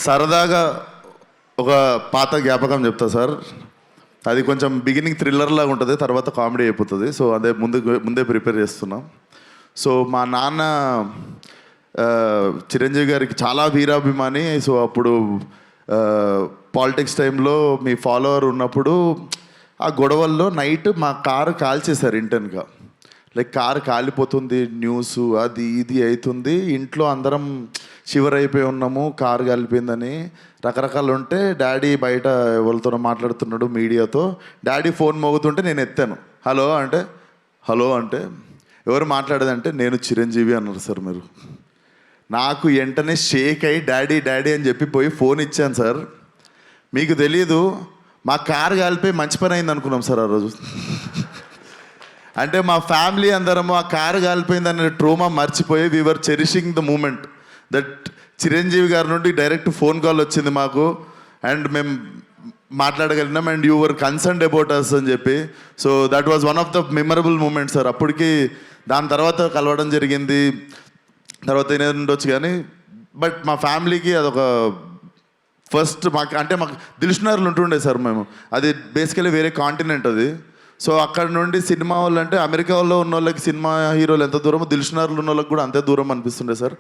సరదాగా ఒక పాత జ్ఞాపకం చెప్తా సార్. అది కొంచెం బిగినింగ్ థ్రిల్లర్ లాగా ఉంటుంది, తర్వాత కామెడీ అయిపోతుంది. సో అదే ముందే ప్రిపేర్ చేస్తున్నాం. సో మా నాన్న చిరంజీవి గారికి చాలా వీరాభిమాని. సో అప్పుడు పాలిటిక్స్ టైంలో మీ ఫాలోవర్ ఉన్నప్పుడు ఆ గొడవల్లో నైట్ మా కారు కాల్చేశారు ఇంటెన్గా. లైక్ కారు కాలిపోతుంది, న్యూస్ అది ఇది అవుతుంది, ఇంట్లో అందరం షివర్ అయిపోయి ఉన్నాము, కారు కాలిపోయిందని రకరకాలు ఉంటే డాడీ బయట ఎవరితోనో మాట్లాడుతున్నాడు మీడియాతో. డాడీ ఫోన్ మోగుతుంటే నేను ఎత్తాను. హలో అంటే ఎవరు మాట్లాడేదంటే నేను చిరంజీవి అన్నారు సార్. మీరు నాకు వెంటనే షేక్ అయ్యి డాడీ అని చెప్పి పోయి ఫోన్ ఇచ్చాను సార్. మీకు తెలీదు, మా కారు కాలిపోయి మంచి పని అయింది అనుకున్నాం సార్ ఆ రోజు. అంటే మా ఫ్యామిలీ అందరము ఆ కారు కాలిపోయిందనే ట్రోమా మర్చిపోయి we are cherishing the moment that Chiranjeevi గారి నుండి డైరెక్ట్ ఫోన్ కాల్ వచ్చింది మాకు, అండ్ మేము మాట్లాడగలిగినాం, and you were concerned about us అని చెప్పి. So that was one of the memorable moment sir. అప్పటికి దాని తర్వాత కలవడం జరిగింది, తర్వాత ఏదైనా ఉండొచ్చు కానీ, బట్ మా ఫ్యామిలీకి అదొక ఫస్ట్. మాకు దిల్షునగర్లో ఉంటుండే సార్ మేము. అది బేసికలీ వేరే కాంటినెంట్ అది. సో అక్కడ నుండి సినిమా వాళ్ళు అంటే అమెరికా వాళ్ళు ఉన్న వాళ్ళకి సినిమా హీరోలు ఎంత దూరమో దిల్షునగర్లో ఉన్న వాళ్ళకి కూడా అంతే దూరం అనిపిస్తుండే సార్.